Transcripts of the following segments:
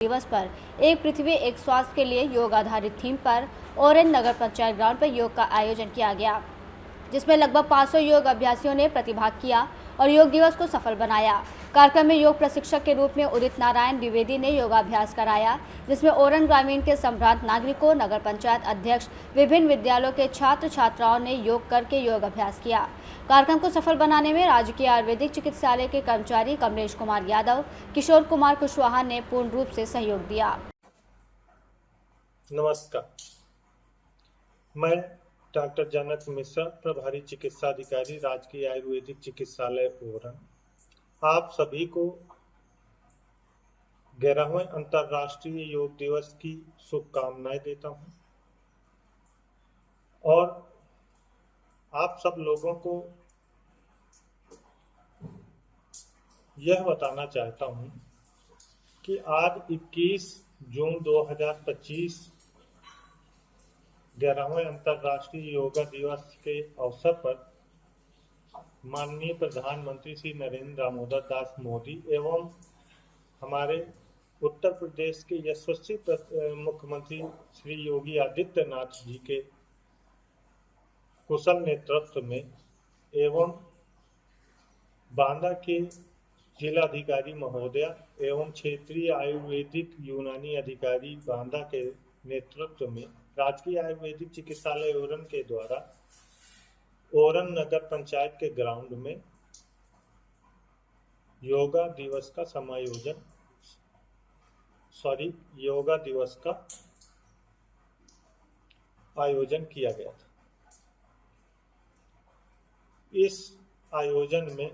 दिवस पर एक पृथ्वी एक स्वास्थ्य के लिए योग आधारित थीम पर ओरेंज नगर पंचायत ग्राउंड पर योग का आयोजन किया गया, जिसमें लगभग 500 योग अभ्यासियों ने प्रतिभाग किया और योग दिवस को सफल बनाया। कार्यक्रम में योग प्रशिक्षक के रूप में उदित नारायण द्विवेदी ने योगाभ्यास कराया, जिसमें ओरन ग्रामीण के संभ्रांत नागरिकों, नगर पंचायत अध्यक्ष, विभिन्न विद्यालयों के छात्र छात्राओं ने योग करके योग अभ्यास किया। कार्यक्रम को सफल बनाने में राजकीय आयुर्वेदिक चिकित्सालय के कर्मचारी कमलेश कुमार यादव, किशोर कुमार कुशवाहा ने पूर्ण रूप से सहयोग दिया। नमस्कार, मैं डॉक्टर जनक मिश्रा, प्रभारी चिकित्सा अधिकारी, राजकीय आयुर्वेदिक चिकित्सालय ओरन, आप सभी को 11वें अंतर्राष्ट्रीय योग दिवस की शुभकामनाएं देता हूं और आप सब लोगों को यह बताना चाहता हूं कि आज 21 जून 2025 11वें अंतर्राष्ट्रीय योगा दिवस के अवसर पर माननीय प्रधानमंत्री श्री नरेंद्र दामोदर दास मोदी एवं हमारे उत्तर प्रदेश के यशस्वी मुख्यमंत्री श्री योगी आदित्यनाथ जी के कुशल नेतृत्व में एवं बांदा के जिलाधिकारी महोदया एवं क्षेत्रीय आयुर्वेदिक यूनानी अधिकारी बांदा के नेतृत्व में राजकीय आयुर्वेदिक चिकित्सालय ओरन के द्वारा ओरन नगर पंचायत के ग्राउंड में योगा दिवस का आयोजन किया गया था। इस आयोजन में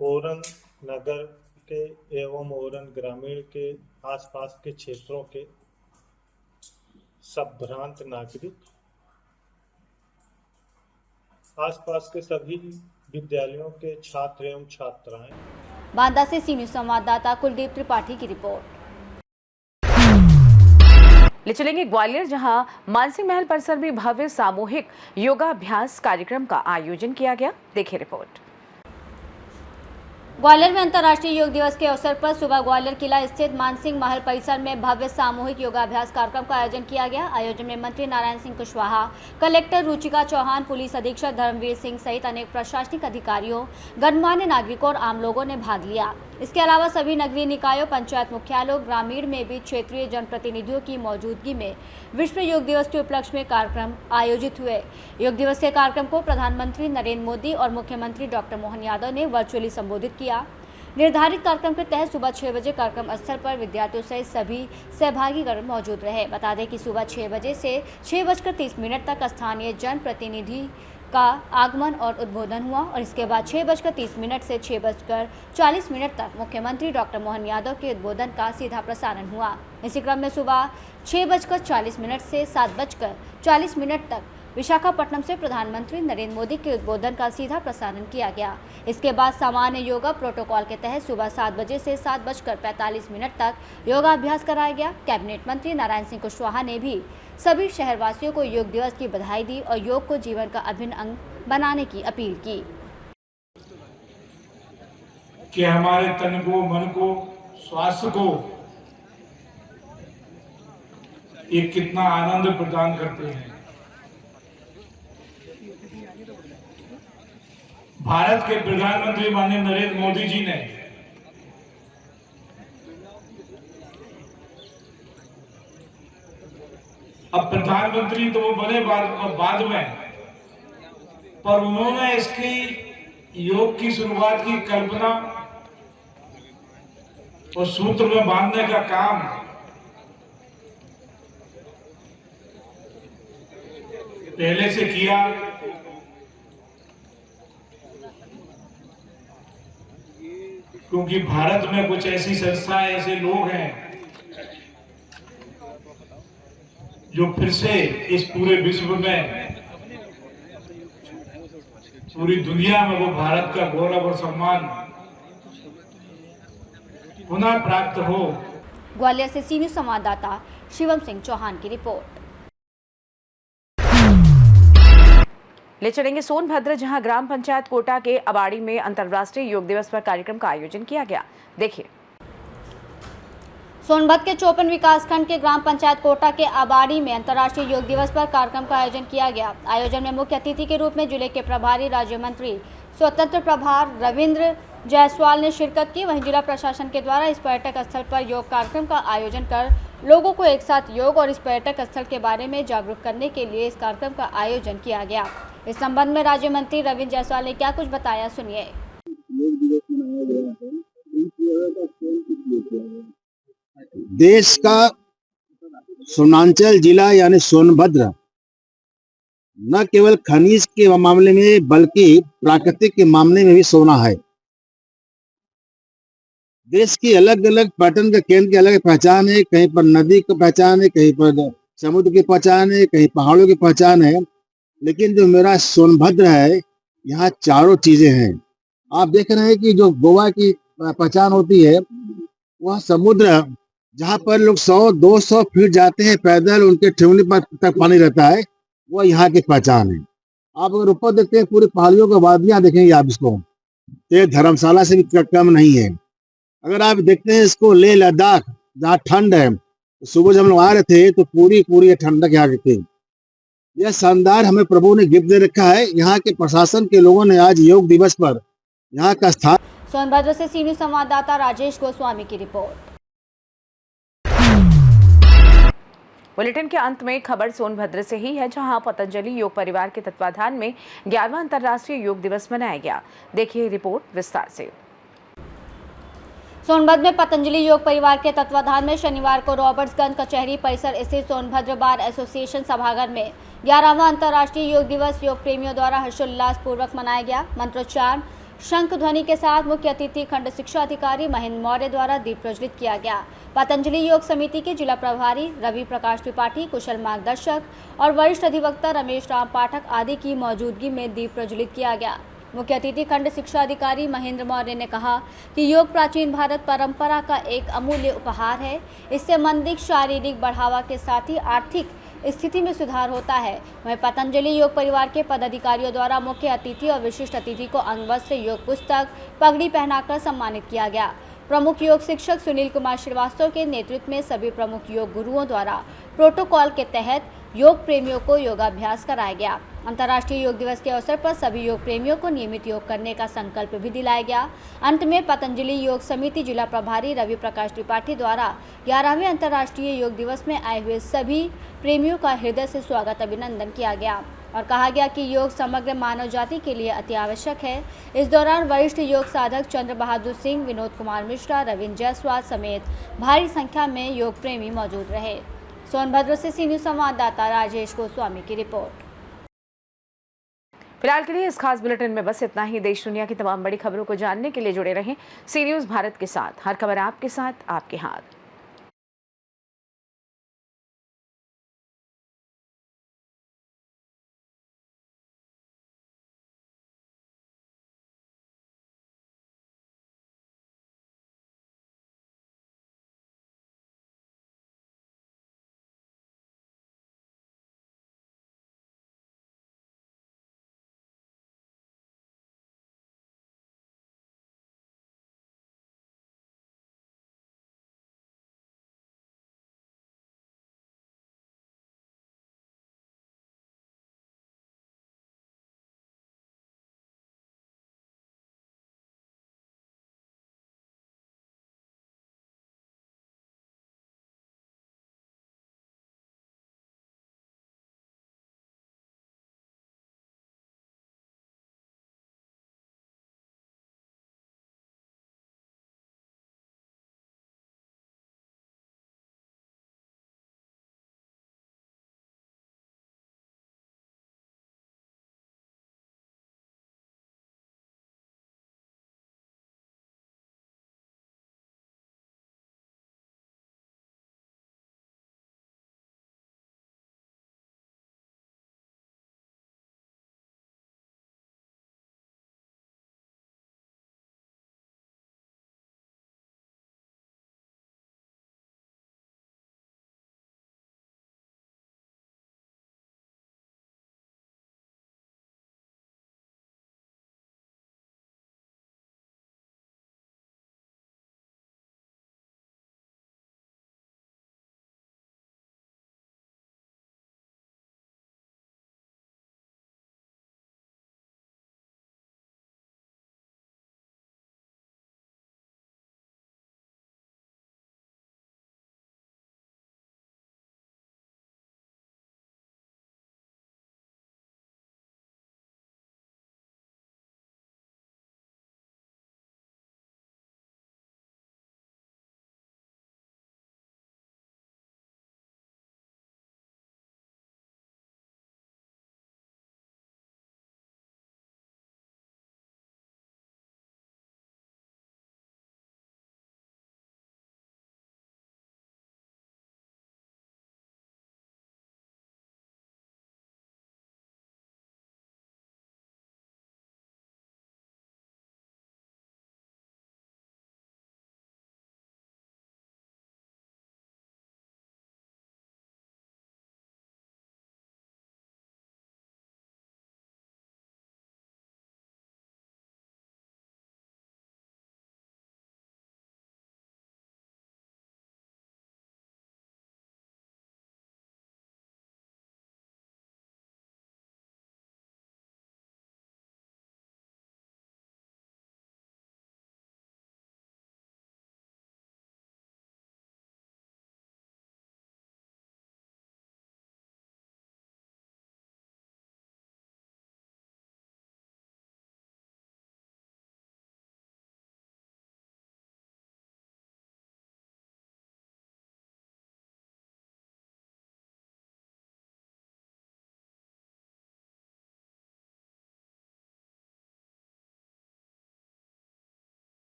ओरन नगर के एवं ओरन ग्रामीण के आसपास के क्षेत्रों के संभ्रांत नागरिक, आसपास के सभी विद्यालयों के छात्र एवं छात्राएं। बांदा से सी न्यूज़ संवाददाता कुलदीप त्रिपाठी की रिपोर्ट। ले चलेंगे ग्वालियर, जहां मानसिंह महल परिसर में भव्य सामूहिक योगाभ्यास कार्यक्रम का आयोजन किया गया। देखिए रिपोर्ट। ग्वालियर में अंतर्राष्ट्रीय योग दिवस के अवसर पर सुबह ग्वालियर किला स्थित मानसिंह महल परिसर में भव्य सामूहिक योगाभ्यास कार्यक्रम का आयोजन किया गया। आयोजन में मंत्री नारायण सिंह कुशवाहा, कलेक्टर रुचिका चौहान, पुलिस अधीक्षक धर्मवीर सिंह सहित अनेक प्रशासनिक अधिकारियों, गणमान्य नागरिकों और आम लोगों ने भाग लिया। इसके अलावा सभी नगरीय निकायों, पंचायत मुख्यालयों, ग्रामीण में भी क्षेत्रीय जनप्रतिनिधियों की मौजूदगी में विश्व योग दिवस के उपलक्ष्य में कार्यक्रम आयोजित हुए। योग दिवस के कार्यक्रम को प्रधानमंत्री नरेंद्र मोदी और मुख्यमंत्री डॉक्टर मोहन यादव ने वर्चुअली संबोधित किया। निर्धारित कार्यक्रम के तहत सुबह 6 बजे कार्यक्रम स्थल पर विद्यार्थियों सहित सभी सहभागीगण मौजूद रहे। बता दें कि सुबह 6 बजे से 6:30 तक स्थानीय जनप्रतिनिधि का आगमन और उद्बोधन हुआ और इसके बाद 6:30 से 6:40 तक मुख्यमंत्री डॉक्टर मोहन यादव के उद्बोधन का सीधा प्रसारण हुआ। इसी क्रम में सुबह 6:40 से 7:40 तक विशाखापट्टनम से प्रधानमंत्री नरेंद्र मोदी के उद्बोधन का सीधा प्रसारण किया गया। इसके बाद सामान्य योगा प्रोटोकॉल के तहत सुबह 7 बजे से 7:45 तक योगाभ्यास कराया गया। कैबिनेट मंत्री नारायण सिंह कुशवाहा ने भी सभी शहरवासियों को योग दिवस की बधाई दी और योग को जीवन का अभिन्न अंग बनाने की अपील की। कि हमारे तन को, मन को, स्वास्थ्य को ये कितना आनंद प्रदान करते हैं। भारत के प्रधानमंत्री माननीय नरेंद्र मोदी जी ने अब प्रधानमंत्री तो वो बने बाद में, पर उन्होंने इसकी योग की शुरुआत की कल्पना और सूत्र में बांधने का काम पहले से किया। क्योंकि भारत में कुछ ऐसी संस्थाएं, ऐसे लोग हैं जो फिर से इस पूरे विश्व में, पूरी दुनिया में वो भारत का गौरव और सम्मान पुनः प्राप्त हो। ग्वालियर से सी न्यूज़ संवाददाता शिवम सिंह चौहान की रिपोर्ट। ले चलेंगे सोनभद्र, जहां ग्राम पंचायत कोटा के अबाड़ी में अंतर्राष्ट्रीय योग दिवस पर कार्यक्रम का आयोजन किया गया। देखिए। सोनभद्र के चौपन विकासखंड के ग्राम पंचायत कोटा के आबाड़ी में अंतर्राष्ट्रीय योग दिवस पर कार्यक्रम का आयोजन किया गया। आयोजन में मुख्य अतिथि के रूप में जिले के प्रभारी राज्य मंत्री स्वतंत्र प्रभार रविंद्र जायसवाल ने शिरकत की। वहीं जिला प्रशासन के द्वारा इस पर्यटक स्थल पर योग कार्यक्रम का आयोजन कर लोगों को एक साथ योग और इस पर्यटक स्थल के बारे में जागरूक करने के लिए इस कार्यक्रम का आयोजन किया गया। इस संबंध में राज्य मंत्री रविंद्र जायसवाल ने क्या कुछ बताया, सुनिए। देश का सोनांचल जिला यानी सोनभद्र न केवल खनिज के मामले में बल्कि प्राकृतिक के मामले में भी सोना है। देश की अलग अलग पर्यटन के केंद्र की अलग पहचान है। कहीं पर नदी की पहचान है, कहीं पर समुद्र की पहचान है, कहीं पहाड़ों की पहचान है। लेकिन जो मेरा सोनभद्र है, यहाँ चारों चीजें हैं। आप देख रहे हैं कि जो गोवा की पहचान होती है, वह समुद्र जहाँ पर लोग 100-200 फीट जाते हैं पैदल, उनके ठेवनी पर तक पानी रहता है, वह यहाँ की पहचान है। आप अगर ऊपर देखते हैं पूरी पहाड़ियों की वादियां देखेंगे आप इसको, ये धर्मशाला से भी कम नहीं है। अगर आप देखते हैं इसको लेह लद्दाख, जहाँ ठंड है, सुबह जब हम लोग आ रहे थे तो पूरी ठंडक यहाँ की थी। यह शानदार हमें प्रभु ने गिफ्ट दे रखा है। यहाँ के प्रशासन के लोगों ने आज योग दिवस पर यहाँ का स्थान। सोनभद्र से सी न्यूज़ संवाददाता राजेश गोस्वामी की रिपोर्ट। बुलेटिन के अंत में खबर सोनभद्र से ही है, जहां पतंजलि योग परिवार के तत्वाधान में 11वां अंतर्राष्ट्रीय योग दिवस मनाया गया। देखिए रिपोर्ट विस्तार से। सोनभद्र में पतंजलि योग परिवार के तत्वाधान में शनिवार को रॉबर्ट्सगंज कचहरी परिसर स्थित सोनभद्र बार एसोसिएशन सभागार में 11वां अंतर्राष्ट्रीय योग दिवस योग प्रेमियों द्वारा हर्षोल्लास पूर्वक मनाया गया। मंत्रोच्चार शंख ध्वनि के साथ मुख्य अतिथि खंड शिक्षा अधिकारी महेंद्र मौर्य द्वारा दीप प्रज्वलित किया गया। पतंजलि योग समिति के जिला प्रभारी रवि प्रकाश त्रिपाठी, कुशल मार्गदर्शक और वरिष्ठ अधिवक्ता रमेश राम पाठक आदि की मौजूदगी में दीप प्रज्वलित किया गया। मुख्य अतिथि खंड शिक्षा अधिकारी महेंद्र मौर्य ने कहा कि योग प्राचीन भारत परंपरा का एक अमूल्य उपहार है। इससे मानसिक शारीरिक बढ़ावा के साथ ही आर्थिक स्थिति में सुधार होता है। वहीं पतंजलि योग परिवार के पदाधिकारियों द्वारा मुख्य अतिथि और विशिष्ट अतिथि को अंगवस्त्र, योग पुस्तक, पगड़ी पहनाकर सम्मानित किया गया। प्रमुख योग शिक्षक सुनील कुमार श्रीवास्तव के नेतृत्व में सभी प्रमुख योग गुरुओं द्वारा प्रोटोकॉल के तहत योग प्रेमियों को योगाभ्यास कराया गया। अंतर्राष्ट्रीय योग दिवस के अवसर पर सभी योग प्रेमियों को नियमित योग करने का संकल्प भी दिलाया गया। अंत में पतंजलि योग समिति जिला प्रभारी रवि प्रकाश त्रिपाठी द्वारा 11वें अंतर्राष्ट्रीय योग दिवस में आए हुए सभी प्रेमियों का हृदय से स्वागत अभिनंदन किया गया और कहा गया कि योग समग्र मानव जाति के लिए अति आवश्यक है। इस दौरान वरिष्ठ योग साधक चंद्र बहादुर सिंह, विनोद कुमार मिश्रा, रविंद्र जायसवाल समेत भारी संख्या में योग प्रेमी मौजूद रहे। सोनभद्र से सी न्यूज़ संवाददाता राजेश गोस्वामी की रिपोर्ट। फिलहाल के लिए इस खास बुलेटिन में बस इतना ही। देश दुनिया की तमाम बड़ी खबरों को जानने के लिए जुड़े रहें सी न्यूज़ भारत के साथ। हर खबर आपके साथ, आपके हाथ।